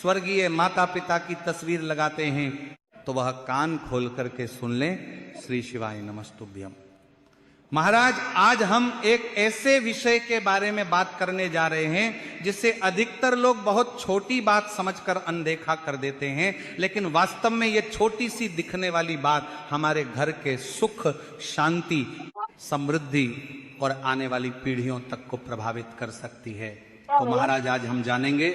स्वर्गीय माता पिता की तस्वीर लगाते हैं तो वह कान खोल करके सुन लें। श्री शिवाय नमस्तुभ्यम। महाराज, आज हम एक ऐसे विषय के बारे में बात करने जा रहे हैं जिसे अधिकतर लोग बहुत छोटी बात समझकर अनदेखा कर देते हैं, लेकिन वास्तव में यह छोटी सी दिखने वाली बात हमारे घर के सुख, शांति, समृद्धि और आने वाली पीढ़ियों तक को प्रभावित कर सकती है। तो महाराज, आज हम जानेंगे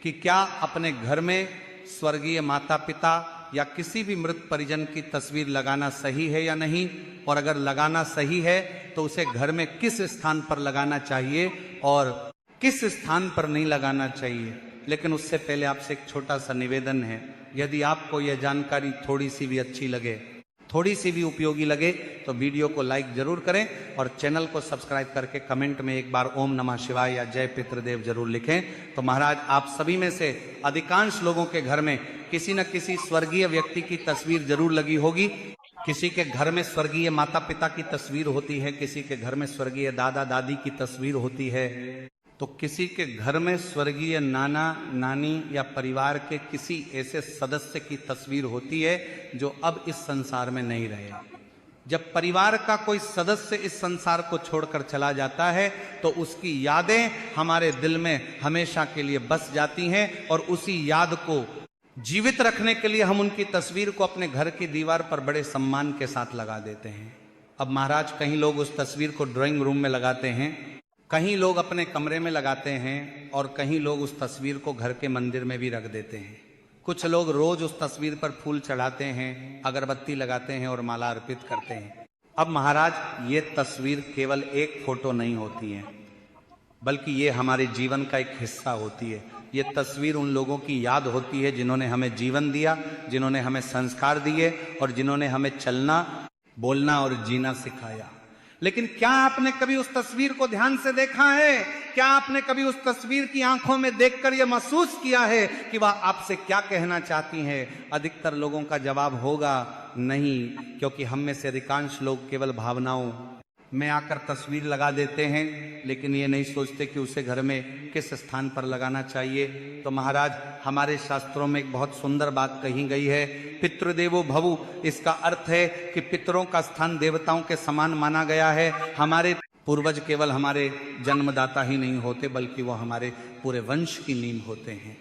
कि क्या अपने घर में स्वर्गीय माता पिता या किसी भी मृत परिजन की तस्वीर लगाना सही है या नहीं, और अगर लगाना सही है तो उसे घर में किस स्थान पर लगाना चाहिए और किस स्थान पर नहीं लगाना चाहिए। लेकिन उससे पहले आपसे एक छोटा सा निवेदन है, यदि आपको यह जानकारी थोड़ी सी भी अच्छी लगे, थोड़ी सी भी उपयोगी लगे, तो वीडियो को लाइक जरूर करें और चैनल को सब्सक्राइब करके कमेंट में एक बार ओम नमः शिवाय या जय पितृदेव जरूर लिखें। तो महाराज, आप सभी में से अधिकांश लोगों के घर में किसी न किसी स्वर्गीय व्यक्ति की तस्वीर जरूर लगी होगी। किसी के घर में स्वर्गीय माता पिता की तस्वीर होती है, किसी के घर में स्वर्गीय दादा दादी की तस्वीर होती है, तो किसी के घर में स्वर्गीय नाना नानी या परिवार के किसी ऐसे सदस्य की तस्वीर होती है जो अब इस संसार में नहीं रहे। जब परिवार का कोई सदस्य इस संसार को छोड़कर चला जाता है तो उसकी यादें हमारे दिल में हमेशा के लिए बस जाती हैं, और उसी याद को जीवित रखने के लिए हम उनकी तस्वीर को अपने घर की दीवार पर बड़े सम्मान के साथ लगा देते हैं। अब महाराज, कहीं लोग उस तस्वीर को ड्राइंग रूम में लगाते हैं, कहीं लोग अपने कमरे में लगाते हैं, और कहीं लोग उस तस्वीर को घर के मंदिर में भी रख देते हैं। कुछ लोग रोज उस तस्वीर पर फूल चढ़ाते हैं, अगरबत्ती लगाते हैं और माला अर्पित करते हैं। अब महाराज, ये तस्वीर केवल एक फोटो नहीं होती है, बल्कि ये हमारे जीवन का एक हिस्सा होती है। ये तस्वीर उन लोगों की याद होती है जिन्होंने हमें जीवन दिया, जिन्होंने हमें संस्कार दिए और जिन्होंने हमें चलना, बोलना और जीना सिखाया। लेकिन क्या आपने कभी उस तस्वीर को ध्यान से देखा है? क्या आपने कभी उस तस्वीर की आंखों में देखकर यह महसूस किया है कि वह आपसे क्या कहना चाहती हैं? अधिकतर लोगों का जवाब होगा नहीं, क्योंकि हम में से अधिकांश लोग केवल भावनाओं में आकर तस्वीर लगा देते हैं, लेकिन ये नहीं सोचते कि उसे घर में किस स्थान पर लगाना चाहिए। तो महाराज, हमारे शास्त्रों में एक बहुत सुंदर बात कही गई है, पितृदेवो भवु। इसका अर्थ है कि पितरों का स्थान देवताओं के समान माना गया है। हमारे पूर्वज केवल हमारे जन्मदाता ही नहीं होते, बल्कि वो हमारे पूरे वंश की नींव होते हैं।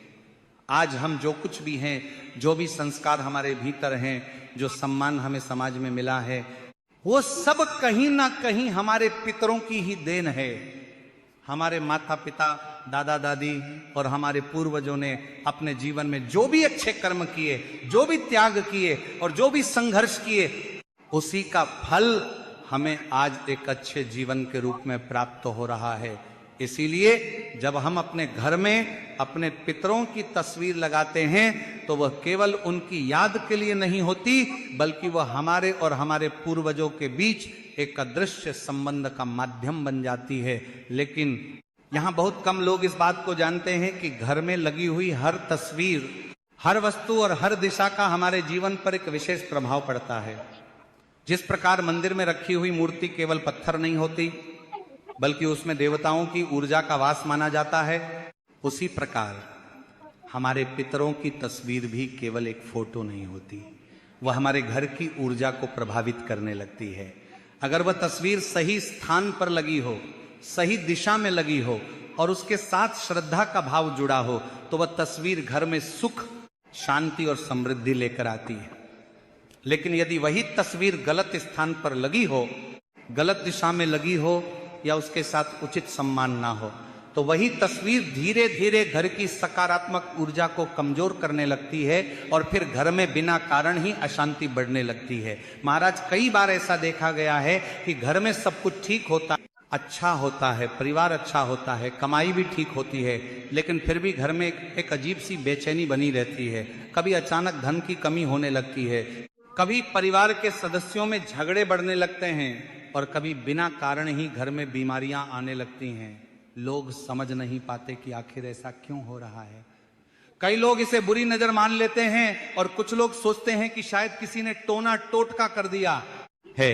आज हम जो कुछ भी हैं, जो भी संस्कार हमारे भीतर हैं, जो सम्मान हमें समाज में मिला है, वो सब कहीं ना कहीं हमारे पितरों की ही देन है। हमारे माता पिता, दादा दादी और हमारे पूर्वजों ने अपने जीवन में जो भी अच्छे कर्म किए, जो भी त्याग किए और जो भी संघर्ष किए, उसी का फल हमें आज एक अच्छे जीवन के रूप में प्राप्त हो रहा है। इसीलिए जब हम अपने घर में अपने पितरों की तस्वीर लगाते हैं तो वह केवल उनकी याद के लिए नहीं होती, बल्कि वह हमारे और हमारे पूर्वजों के बीच एक अदृश्य संबंध का माध्यम बन जाती है। लेकिन यहाँ बहुत कम लोग इस बात को जानते हैं कि घर में लगी हुई हर तस्वीर, हर वस्तु और हर दिशा का हमारे जीवन पर एक विशेष प्रभाव पड़ता है। जिस प्रकार मंदिर में रखी हुई मूर्ति केवल पत्थर नहीं होती, बल्कि उसमें देवताओं की ऊर्जा का वास माना जाता है, उसी प्रकार हमारे पितरों की तस्वीर भी केवल एक फोटो नहीं होती, वह हमारे घर की ऊर्जा को प्रभावित करने लगती है। अगर वह तस्वीर सही स्थान पर लगी हो, सही दिशा में लगी हो और उसके साथ श्रद्धा का भाव जुड़ा हो, तो वह तस्वीर घर में सुख, शांति और समृद्धि लेकर आती है। लेकिन यदि वही तस्वीर गलत स्थान पर लगी हो, गलत दिशा में लगी हो या उसके साथ उचित सम्मान ना हो, तो वही तस्वीर धीरे धीरे घर की सकारात्मक ऊर्जा को कमजोर करने लगती है और फिर घर में बिना कारण ही अशांति बढ़ने लगती है। महाराज, कई बार ऐसा देखा गया है कि घर में सब कुछ ठीक होता, अच्छा होता है, परिवार अच्छा होता है, कमाई भी ठीक होती है, लेकिन फिर भी घर में एक अजीब सी बेचैनी बनी रहती है। कभी अचानक धन की कमी होने लगती है, कभी परिवार के सदस्यों में झगड़े बढ़ने लगते हैं और कभी बिना कारण ही घर में बीमारियां आने लगती हैं। लोग समझ नहीं पाते कि आखिर ऐसा क्यों हो रहा है। कई लोग इसे बुरी नजर मान लेते हैं और कुछ लोग सोचते हैं कि शायद किसी ने टोना टोटका कर दिया है,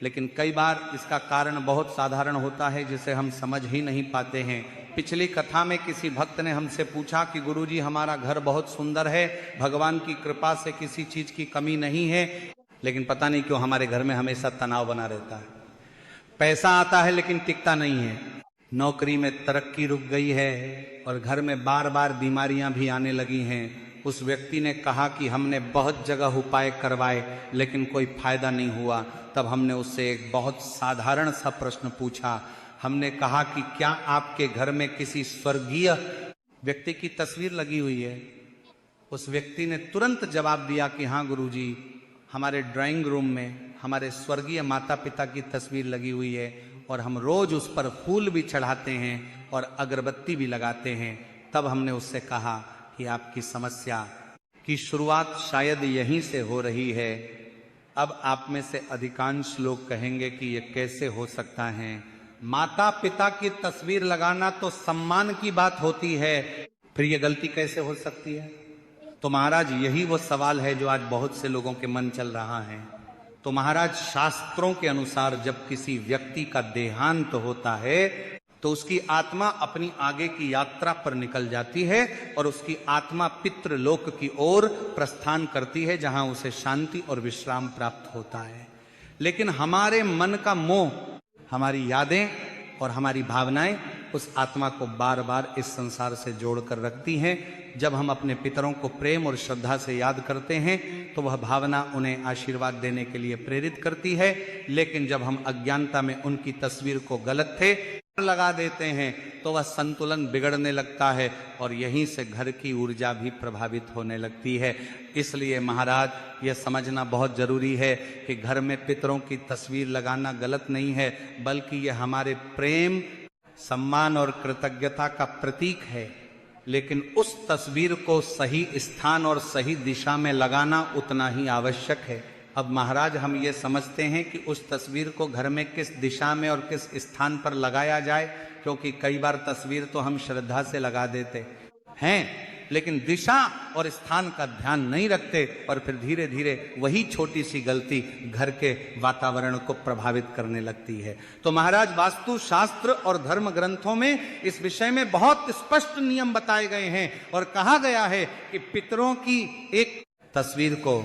लेकिन कई बार इसका कारण बहुत साधारण होता है जिसे हम समझ ही नहीं पाते हैं। पिछली कथा में किसी भक्त ने हमसे पूछा कि गुरुजी हमारा घर बहुत सुंदर है, भगवान की कृपा से किसी चीज की कमी नहीं है, लेकिन पता नहीं क्यों हमारे घर में हमेशा तनाव बना रहता है। पैसा आता है लेकिन टिकता नहीं है, नौकरी में तरक्की रुक गई है और घर में बार बार बीमारियां भी आने लगी हैं। उस व्यक्ति ने कहा कि हमने बहुत जगह उपाय करवाए लेकिन कोई फायदा नहीं हुआ। तब हमने उससे एक बहुत साधारण सा प्रश्न पूछा। हमने कहा कि क्या आपके घर में किसी स्वर्गीय व्यक्ति की तस्वीर लगी हुई है? उस व्यक्ति ने तुरंत जवाब दिया कि हाँ गुरुजी, हमारे ड्राइंग रूम में हमारे स्वर्गीय माता पिता की तस्वीर लगी हुई है और हम रोज उस पर फूल भी चढ़ाते हैं और अगरबत्ती भी लगाते हैं। तब हमने उससे कहा कि आपकी समस्या की शुरुआत शायद यहीं से हो रही है। अब आप में से अधिकांश लोग कहेंगे कि ये कैसे हो सकता है? माता पिता की तस्वीर लगाना तो सम्मान की बात होती है, फिर ये गलती कैसे हो सकती है? तो महाराज यही वो सवाल है जो आज बहुत से लोगों के मन चल रहा है। तो महाराज शास्त्रों के अनुसार जब किसी व्यक्ति का देहांत होता है तो उसकी आत्मा अपनी आगे की यात्रा पर निकल जाती है और उसकी आत्मा पितृलोक की ओर प्रस्थान करती है, जहां उसे शांति और विश्राम प्राप्त होता है। लेकिन हमारे मन का मोह, हमारी यादें और हमारी भावनाएं उस आत्मा को बार बार इस संसार से जोड़कर रखती हैं। जब हम अपने पितरों को प्रेम और श्रद्धा से याद करते हैं तो वह भावना उन्हें आशीर्वाद देने के लिए प्रेरित करती है। लेकिन जब हम अज्ञानता में उनकी तस्वीर को गलत थे लगा देते हैं तो वह संतुलन बिगड़ने लगता है और यहीं से घर की ऊर्जा भी प्रभावित होने लगती है। इसलिए महाराज यह समझना बहुत जरूरी है कि घर में पितरों की तस्वीर लगाना गलत नहीं है, बल्कि यह हमारे प्रेम, सम्मान और कृतज्ञता का प्रतीक है। लेकिन उस तस्वीर को सही स्थान और सही दिशा में लगाना उतना ही आवश्यक है। अब महाराज हम ये समझते हैं कि उस तस्वीर को घर में किस दिशा में और किस स्थान पर लगाया जाए, क्योंकि कई बार तस्वीर तो हम श्रद्धा से लगा देते हैं लेकिन दिशा और स्थान का ध्यान नहीं रखते और फिर धीरे धीरे वही छोटी सी गलती घर के वातावरण को प्रभावित करने लगती है। तो महाराज वास्तु शास्त्र और धर्म ग्रंथों में इस विषय में बहुत स्पष्ट नियम बताए गए हैं और कहा गया है कि पितरों की एक तस्वीर को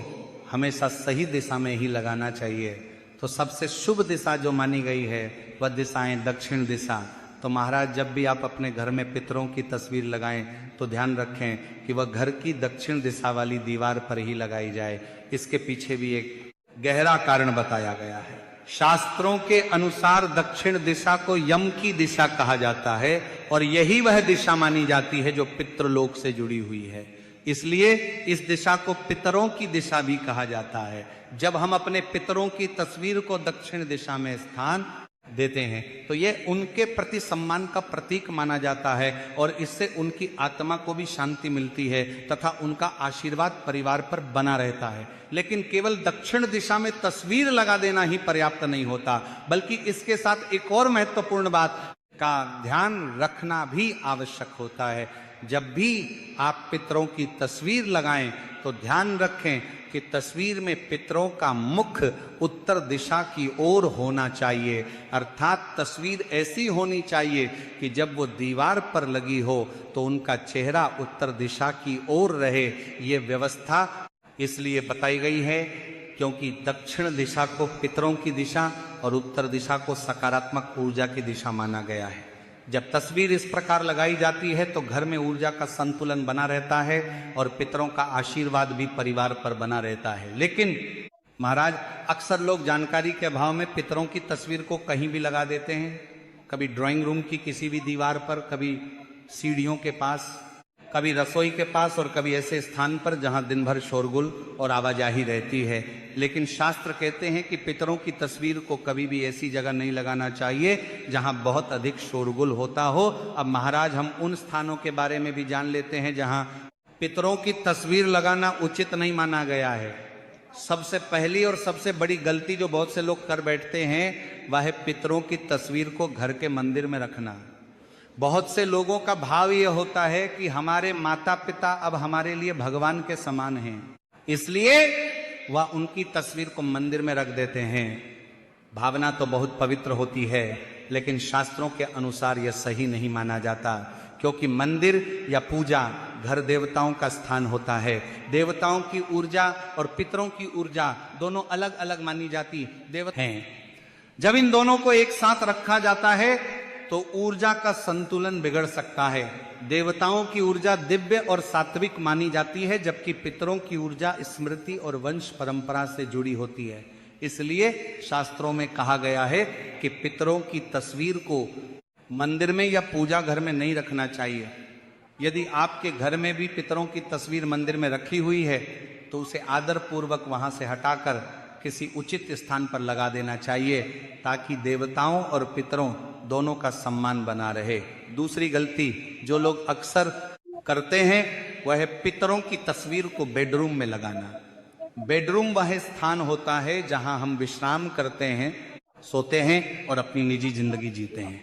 हमेशा सही दिशा में ही लगाना चाहिए। तो सबसे शुभ दिशा जो मानी गई है वह दिशाएं दक्षिण दिशा। तो महाराज जब भी आप अपने घर में पितरों की तस्वीर लगाएं तो ध्यान रखें कि वह घर की दक्षिण दिशा वाली दीवार पर ही लगाई जाए। इसके पीछे भी एक गहरा कारण बताया गया है। शास्त्रों के अनुसार दक्षिण दिशा को यम की दिशा कहा जाता है और यही वह दिशा मानी जाती है जो पितृलोक से जुड़ी हुई है। इसलिए इस दिशा को पितरों की दिशा भी कहा जाता है। जब हम अपने पितरों की तस्वीर को दक्षिण दिशा में स्थान देते हैं तो यह उनके प्रति सम्मान का प्रतीक माना जाता है और इससे उनकी आत्मा को भी शांति मिलती है तथा उनका आशीर्वाद परिवार पर बना रहता है। लेकिन केवल दक्षिण दिशा में तस्वीर लगा देना ही पर्याप्त नहीं होता, बल्कि इसके साथ एक और महत्वपूर्ण बात का ध्यान रखना भी आवश्यक होता है। जब भी आप पितरों की तस्वीर लगाएं तो ध्यान रखें कि तस्वीर में पितरों का मुख उत्तर दिशा की ओर होना चाहिए, अर्थात तस्वीर ऐसी होनी चाहिए कि जब वो दीवार पर लगी हो तो उनका चेहरा उत्तर दिशा की ओर रहे। ये व्यवस्था इसलिए बताई गई है क्योंकि दक्षिण दिशा को पितरों की दिशा और उत्तर दिशा को सकारात्मक ऊर्जा की दिशा माना गया है। जब तस्वीर इस प्रकार लगाई जाती है तो घर में ऊर्जा का संतुलन बना रहता है और पितरों का आशीर्वाद भी परिवार पर बना रहता है। लेकिन महाराज अक्सर लोग जानकारी के अभाव में पितरों की तस्वीर को कहीं भी लगा देते हैं, कभी ड्राइंग रूम की किसी भी दीवार पर, कभी सीढ़ियों के पास, कभी रसोई के पास और कभी ऐसे स्थान पर जहां दिन भर शोरगुल और आवाजाही रहती है। लेकिन शास्त्र कहते हैं कि पितरों की तस्वीर को कभी भी ऐसी जगह नहीं लगाना चाहिए जहां बहुत अधिक शोरगुल होता हो। अब महाराज हम उन स्थानों के बारे में भी जान लेते हैं जहां पितरों की तस्वीर लगाना उचित नहीं माना गया है। सबसे पहली और सबसे बड़ी गलती जो बहुत से लोग कर बैठते हैं वह है पितरों की तस्वीर को घर के मंदिर में रखना। बहुत से लोगों का भाव यह होता है कि हमारे माता पिता अब हमारे लिए भगवान के समान हैं, इसलिए वह उनकी तस्वीर को मंदिर में रख देते हैं। भावना तो बहुत पवित्र होती है, लेकिन शास्त्रों के अनुसार यह सही नहीं माना जाता, क्योंकि मंदिर या पूजा घर देवताओं का स्थान होता है। देवताओं की ऊर्जा और पितरों की ऊर्जा दोनों अलग अलग मानी जाती देवता हैं। जब इन दोनों को एक साथ रखा जाता है तो ऊर्जा का संतुलन बिगड़ सकता है। देवताओं की ऊर्जा दिव्य और सात्विक मानी जाती है, जबकि पितरों की ऊर्जा स्मृति और वंश परंपरा से जुड़ी होती है। इसलिए शास्त्रों में कहा गया है कि पितरों की तस्वीर को मंदिर में या पूजा घर में नहीं रखना चाहिए। यदि आपके घर में भी पितरों की तस्वीर मंदिर में रखी हुई है तो उसे आदर पूर्वक वहां से हटाकर किसी उचित स्थान पर लगा देना चाहिए, ताकि देवताओं और पितरों दोनों का सम्मान बना रहे। दूसरी गलती जो लोग अक्सर करते हैं वह है पितरों की तस्वीर को बेडरूम में लगाना। बेडरूम वह स्थान होता है जहां हम विश्राम करते हैं, सोते हैं और अपनी निजी जिंदगी जीते हैं।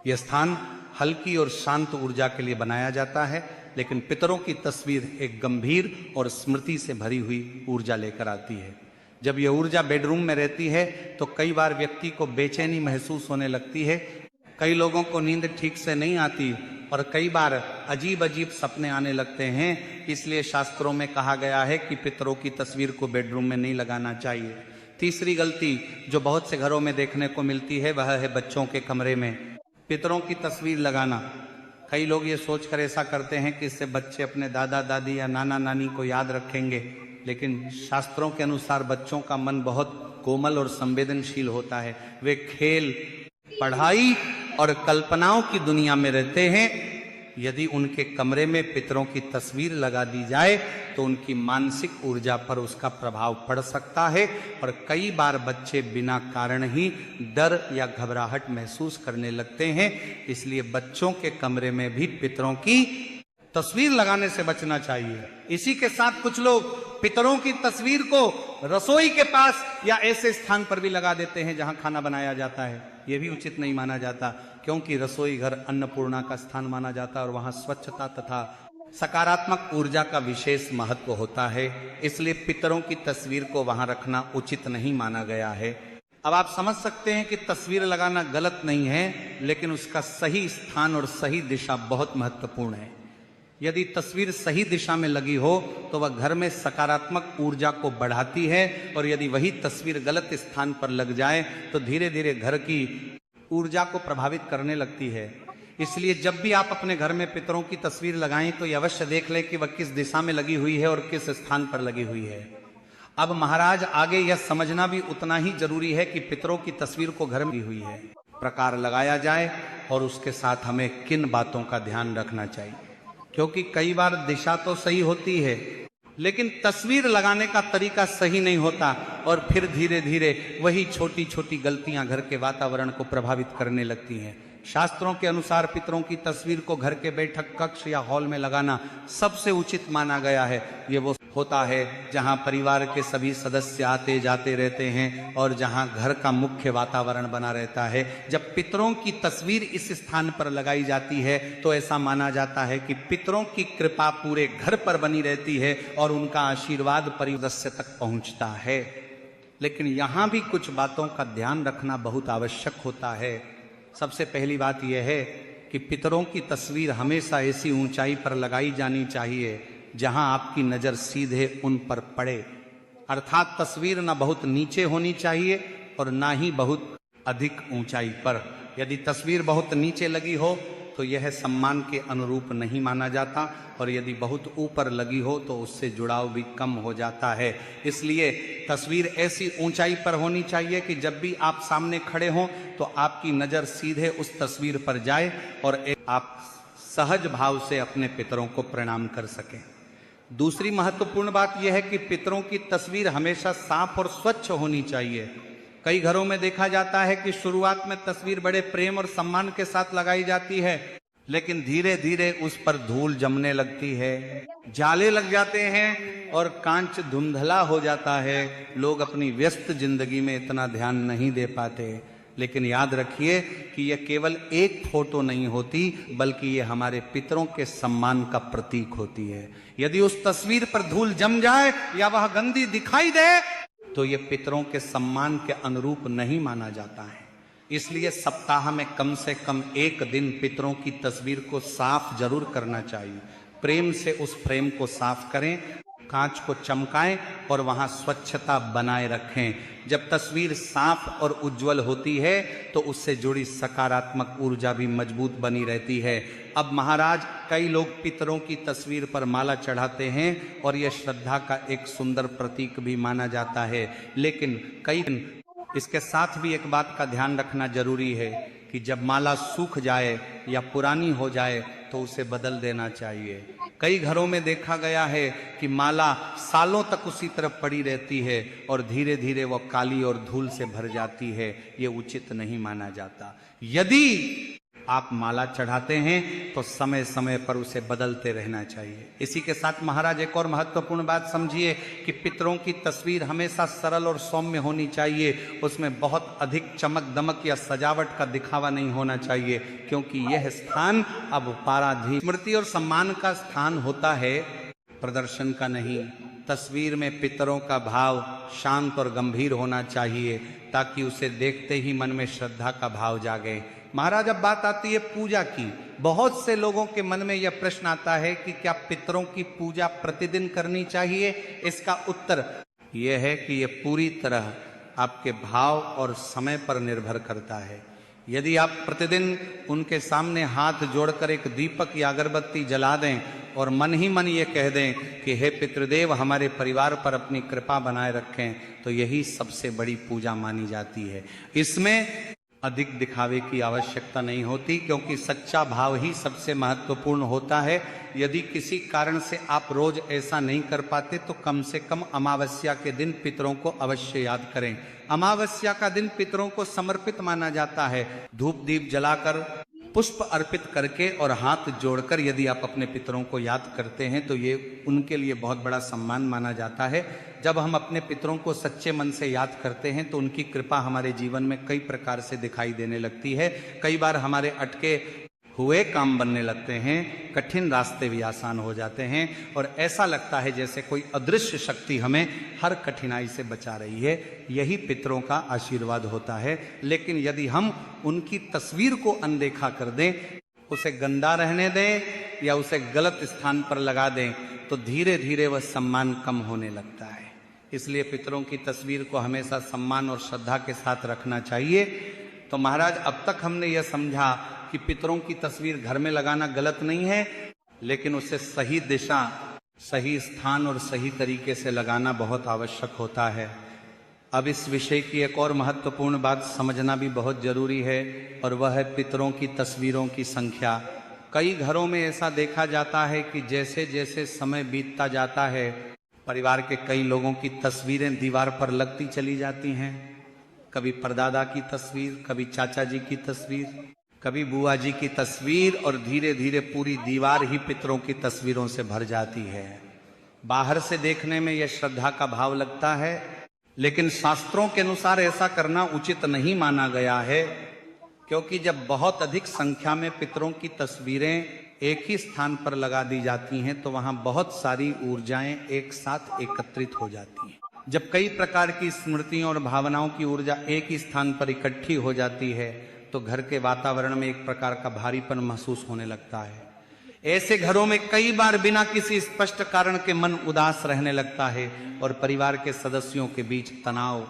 यह स्थान हल्की और शांत ऊर्जा के लिए बनाया जाता है, लेकिन पितरों की तस्वीर एक गंभीर और स्मृति से भरी हुई ऊर्जा लेकर आती है। जब यह ऊर्जा बेडरूम में रहती है तो कई बार व्यक्ति को बेचैनी महसूस होने लगती है, कई लोगों को नींद ठीक से नहीं आती और कई बार अजीब अजीब सपने आने लगते हैं। इसलिए शास्त्रों में कहा गया है कि पितरों की तस्वीर को बेडरूम में नहीं लगाना चाहिए। तीसरी गलती जो बहुत से घरों में देखने को मिलती है वह है बच्चों के कमरे में पितरों की तस्वीर लगाना। कई लोग ये सोचकर ऐसा करते हैं कि इससे बच्चे अपने दादा दादी या नाना नानी को याद रखेंगे, लेकिन शास्त्रों के अनुसार बच्चों का मन बहुत कोमल और संवेदनशील होता है। वे खेल, पढ़ाई और कल्पनाओं की दुनिया में रहते हैं। यदि उनके कमरे में पितरों की तस्वीर लगा दी जाए तो उनकी मानसिक ऊर्जा पर उसका प्रभाव पड़ सकता है और कई बार बच्चे बिना कारण ही डर या घबराहट महसूस करने लगते हैं। इसलिए बच्चों के कमरे में भी पितरों की तस्वीर लगाने से बचना चाहिए। इसी के साथ कुछ लोग पितरों की तस्वीर को रसोई के पास या ऐसे स्थान पर भी लगा देते हैं जहां खाना बनाया जाता है। यह भी उचित नहीं माना जाता, क्योंकि रसोई घर अन्नपूर्णा का स्थान माना जाता है और वहां स्वच्छता तथा सकारात्मक ऊर्जा का विशेष महत्व होता है। इसलिए पितरों की तस्वीर को वहां रखना उचित नहीं माना गया है। अब आप समझ सकते हैं कि तस्वीर लगाना गलत नहीं है, लेकिन उसका सही स्थान और सही दिशा बहुत महत्वपूर्ण है। यदि तस्वीर सही दिशा में लगी हो तो वह घर में सकारात्मक ऊर्जा को बढ़ाती है, और यदि वही तस्वीर गलत स्थान पर लग जाए तो धीरे धीरे घर की ऊर्जा को प्रभावित करने लगती है। इसलिए जब भी आप अपने घर में पितरों की तस्वीर लगाएं तो यह अवश्य देख लें कि वह किस दिशा में लगी हुई है और किस स्थान पर लगी हुई है। अब महाराज आगे यह समझना भी उतना ही जरूरी है कि पितरों की तस्वीर को घर में लगी हुई है प्रकार लगाया जाए और उसके साथ हमें किन बातों का ध्यान रखना चाहिए, क्योंकि कई बार दिशा तो सही होती है लेकिन तस्वीर लगाने का तरीका सही नहीं होता और फिर धीरे धीरे वही छोटी छोटी गलतियां घर के वातावरण को प्रभावित करने लगती हैं। शास्त्रों के अनुसार पितरों की तस्वीर को घर के बैठक कक्ष या हॉल में लगाना सबसे उचित माना गया है। ये वो होता है जहां परिवार के सभी सदस्य आते जाते रहते हैं और जहां घर का मुख्य वातावरण बना रहता है। जब पितरों की तस्वीर इस स्थान पर लगाई जाती है तो ऐसा माना जाता है कि पितरों की कृपा पूरे घर पर बनी रहती है और उनका आशीर्वाद परिवार तक पहुंचता है। लेकिन यहां भी कुछ बातों का ध्यान रखना बहुत आवश्यक होता है। सबसे पहली बात यह है कि पितरों की तस्वीर हमेशा ऐसी ऊंचाई पर लगाई जानी चाहिए जहां आपकी नजर सीधे उन पर पड़े, अर्थात तस्वीर ना बहुत नीचे होनी चाहिए और ना ही बहुत अधिक ऊंचाई पर। यदि तस्वीर बहुत नीचे लगी हो तो यह सम्मान के अनुरूप नहीं माना जाता, और यदि बहुत ऊपर लगी हो तो उससे जुड़ाव भी कम हो जाता है। इसलिए तस्वीर ऐसी ऊंचाई पर होनी चाहिए कि जब भी आप सामने खड़े हों तो आपकी नज़र सीधे उस तस्वीर पर जाए और आप सहज भाव से अपने पितरों को प्रणाम कर सकें। दूसरी महत्वपूर्ण बात यह है कि पितरों की तस्वीर हमेशा साफ और स्वच्छ होनी चाहिए। कई घरों में देखा जाता है कि शुरुआत में तस्वीर बड़े प्रेम और सम्मान के साथ लगाई जाती है, लेकिन धीरे धीरे उस पर धूल जमने लगती है, जाले लग जाते हैं और कांच धुंधला हो जाता है। लोग अपनी व्यस्त जिंदगी में इतना ध्यान नहीं दे पाते। लेकिन याद रखिए कि यह केवल एक फोटो नहीं होती, बल्कि ये हमारे पितरों के सम्मान का प्रतीक होती है। यदि उस तस्वीर पर धूल जम जाए या वह गंदी दिखाई दे तो ये पितरों के सम्मान के अनुरूप नहीं माना जाता है। इसलिए सप्ताह में कम से कम एक दिन पितरों की तस्वीर को साफ जरूर करना चाहिए। प्रेम से उस फ्रेम को साफ करें, कांच को चमकाएं और वहां स्वच्छता बनाए रखें। जब तस्वीर साफ और उज्जवल होती है तो उससे जुड़ी सकारात्मक ऊर्जा भी मजबूत बनी रहती है। अब महाराज, कई लोग पितरों की तस्वीर पर माला चढ़ाते हैं और यह श्रद्धा का एक सुंदर प्रतीक भी माना जाता है, लेकिन इसके साथ भी एक बात का ध्यान रखना जरूरी है कि जब माला सूख जाए या पुरानी हो जाए तो उसे बदल देना चाहिए। कई घरों में देखा गया है कि माला सालों तक उसी तरफ पड़ी रहती है और धीरे धीरे वह काली और धूल से भर जाती है। ये उचित नहीं माना जाता। यदि आप माला चढ़ाते हैं तो समय समय पर उसे बदलते रहना चाहिए। इसी के साथ महाराज एक और महत्वपूर्ण बात समझिए कि पितरों की तस्वीर हमेशा सरल और सौम्य होनी चाहिए। उसमें बहुत अधिक चमक दमक या सजावट का दिखावा नहीं होना चाहिए, क्योंकि यह स्थान अब उपाराधीन स्मृति और सम्मान का स्थान होता है, प्रदर्शन का नहीं। तस्वीर में पितरों का भाव शांत और गंभीर होना चाहिए ताकि उसे देखते ही मन में श्रद्धा का भाव जागे। महाराज, अब बात आती है पूजा की। बहुत से लोगों के मन में यह प्रश्न आता है कि क्या पितरों की पूजा प्रतिदिन करनी चाहिए? इसका उत्तर यह है कि यह पूरी तरह आपके भाव और समय पर निर्भर करता है। यदि आप प्रतिदिन उनके सामने हाथ जोड़कर एक दीपक या अगरबत्ती जला दें और मन ही मन ये कह दें कि हे पितृदेव हमारे परिवार पर अपनी कृपा बनाए रखें, तो यही सबसे बड़ी पूजा मानी जाती है। इसमें अधिक दिखावे की आवश्यकता नहीं होती, क्योंकि सच्चा भाव ही सबसे महत्वपूर्ण होता है। यदि किसी कारण से आप रोज ऐसा नहीं कर पाते तो कम से कम अमावस्या के दिन पितरों को अवश्य याद करें। अमावस्या का दिन पितरों को समर्पित माना जाता है। धूप दीप जलाकर, पुष्प अर्पित करके और हाथ जोड़कर यदि आप अपने पितरों को याद करते हैं तो ये उनके लिए बहुत बड़ा सम्मान माना जाता है। जब हम अपने पितरों को सच्चे मन से याद करते हैं तो उनकी कृपा हमारे जीवन में कई प्रकार से दिखाई देने लगती है। कई बार हमारे अटके हुए काम बनने लगते हैं, कठिन रास्ते भी आसान हो जाते हैं और ऐसा लगता है जैसे कोई अदृश्य शक्ति हमें हर कठिनाई से बचा रही है। यही पितरों का आशीर्वाद होता है। लेकिन यदि हम उनकी तस्वीर को अनदेखा कर दें, उसे गंदा रहने दें या उसे गलत स्थान पर लगा दें, तो धीरे धीरे वह सम्मान कम होने लगता है। इसलिए पितरों की तस्वीर को हमेशा सम्मान और श्रद्धा के साथ रखना चाहिए। तो महाराज, अब तक हमने यह समझा कि पितरों की तस्वीर घर में लगाना गलत नहीं है, लेकिन उसे सही दिशा, सही स्थान और सही तरीके से लगाना बहुत आवश्यक होता है। अब इस विषय की एक और महत्वपूर्ण बात समझना भी बहुत जरूरी है, और वह है पितरों की तस्वीरों की संख्या। कई घरों में ऐसा देखा जाता है कि जैसे जैसे समय बीतता जाता है, परिवार के कई लोगों की तस्वीरें दीवार पर लगती चली जाती हैं। कभी परदादा की तस्वीर, कभी चाचा जी की तस्वीर, कभी बुआ जी की तस्वीर, और धीरे धीरे पूरी दीवार ही पितरों की तस्वीरों से भर जाती है। बाहर से देखने में यह श्रद्धा का भाव लगता है, लेकिन शास्त्रों के अनुसार ऐसा करना उचित नहीं माना गया है, क्योंकि जब बहुत अधिक संख्या में पितरों की तस्वीरें एक ही स्थान पर लगा दी जाती हैं तो वहां बहुत सारी ऊर्जाएं एक साथ एकत्रित हो जाती हैं। जब कई प्रकार की स्मृतियों और भावनाओं की ऊर्जा एक ही स्थान पर इकट्ठी हो जाती है तो घर के वातावरण में एक प्रकार का भारीपन महसूस होने लगता है। ऐसे घरों में कई बार बिना किसी स्पष्ट कारण के मन उदास रहने लगता है और परिवार के सदस्यों के बीच तनाव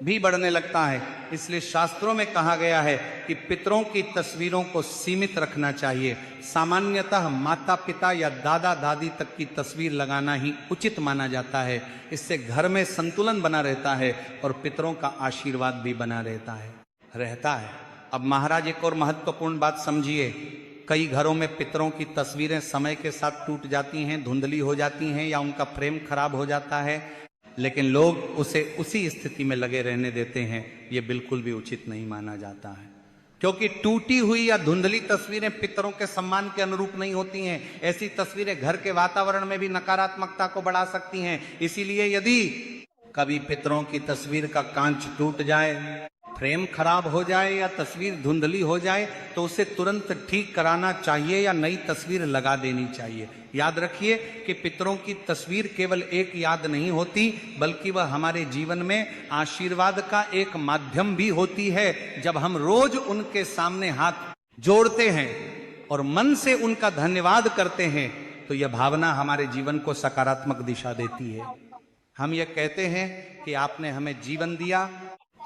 भी बढ़ने लगता है। इसलिए शास्त्रों में कहा गया है कि पितरों की तस्वीरों को सीमित रखना चाहिए। सामान्यतः माता पिता या दादा दादी तक की तस्वीर लगाना ही उचित माना जाता है। इससे घर में संतुलन बना रहता है और पितरों का आशीर्वाद भी बना रहता है। अब महाराज, एक और महत्वपूर्ण बात समझिए। कई घरों में पितरों की तस्वीरें समय के साथ टूट जाती हैं, धुंधली हो जाती हैं या उनका फ्रेम खराब हो जाता है, लेकिन लोग उसे उसी स्थिति में लगे रहने देते हैं। ये बिल्कुल भी उचित नहीं माना जाता है, क्योंकि टूटी हुई या धुंधली तस्वीरें पितरों के सम्मान के अनुरूप नहीं होती हैं। ऐसी तस्वीरें घर के वातावरण में भी नकारात्मकता को बढ़ा सकती हैं। इसीलिए यदि कभी पितरों की तस्वीर का कांच टूट जाए फ्रेम खराब हो जाए या तस्वीर धुंधली हो जाए तो उसे तुरंत ठीक कराना चाहिए या नई तस्वीर लगा देनी चाहिए। याद रखिए कि पितरों की तस्वीर केवल एक याद नहीं होती, बल्कि वह हमारे जीवन में आशीर्वाद का एक माध्यम भी होती है। जब हम रोज उनके सामने हाथ जोड़ते हैं और मन से उनका धन्यवाद करते हैं तो यह भावना हमारे जीवन को सकारात्मक दिशा देती है। हम ये कहते हैं कि आपने हमें जीवन दिया,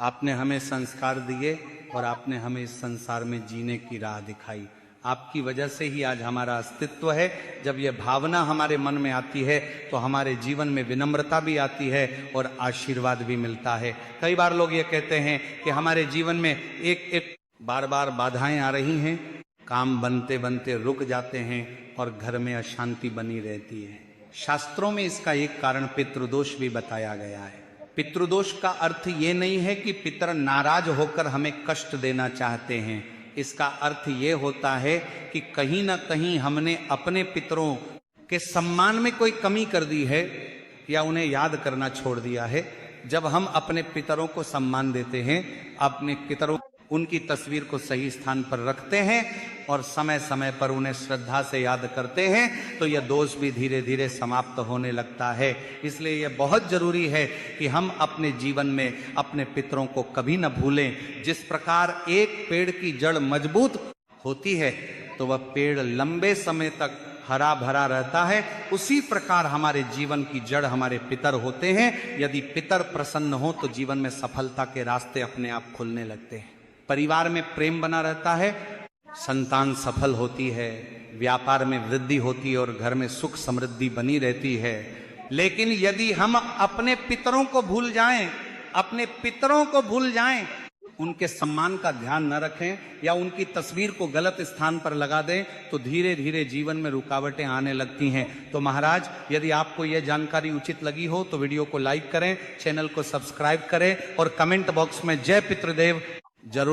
आपने हमें संस्कार दिए और आपने हमें इस संसार में जीने की राह दिखाई। आपकी वजह से ही आज हमारा अस्तित्व है। जब यह भावना हमारे मन में आती है तो हमारे जीवन में विनम्रता भी आती है और आशीर्वाद भी मिलता है। कई बार लोग ये कहते हैं कि हमारे जीवन में एक बार बार बाधाएं आ रही हैं, काम बनते बनते रुक जाते हैं और घर में अशांति बनी रहती है। शास्त्रों में इसका एक कारण पितृदोष भी बताया गया है। पितृदोष का अर्थ ये नहीं है कि पितर नाराज होकर हमें कष्ट देना चाहते हैं। इसका अर्थ ये होता है कि कहीं ना कहीं हमने अपने पितरों के सम्मान में कोई कमी कर दी है या उन्हें याद करना छोड़ दिया है। जब हम अपने पितरों को सम्मान देते हैं, अपने पितरों उनकी तस्वीर को सही स्थान पर रखते हैं और समय समय पर उन्हें श्रद्धा से याद करते हैं तो यह दोष भी धीरे धीरे समाप्त होने लगता है। इसलिए यह बहुत जरूरी है कि हम अपने जीवन में अपने पितरों को कभी न भूलें। जिस प्रकार एक पेड़ की जड़ मजबूत होती है तो वह पेड़ लंबे समय तक हरा भरा रहता है, उसी प्रकार हमारे जीवन की जड़ हमारे पितर होते हैं। यदि पितर प्रसन्न हो तो जीवन में सफलता के रास्ते अपने आप खुलने लगते हैं। परिवार में प्रेम बना रहता है, संतान सफल होती है, व्यापार में वृद्धि होती है और घर में सुख समृद्धि बनी रहती है। लेकिन यदि हम अपने पितरों को भूल जाएं, अपने पितरों को भूल जाएं, उनके सम्मान का ध्यान न रखें या उनकी तस्वीर को गलत स्थान पर लगा दें तो धीरे धीरे जीवन में रुकावटें आने लगती हैं। तो महाराज, यदि आपको यह जानकारी उचित लगी हो तो वीडियो को लाइक करें, चैनल को सब्सक्राइब करें और कमेंट बॉक्स में जय पितृदेव जरूर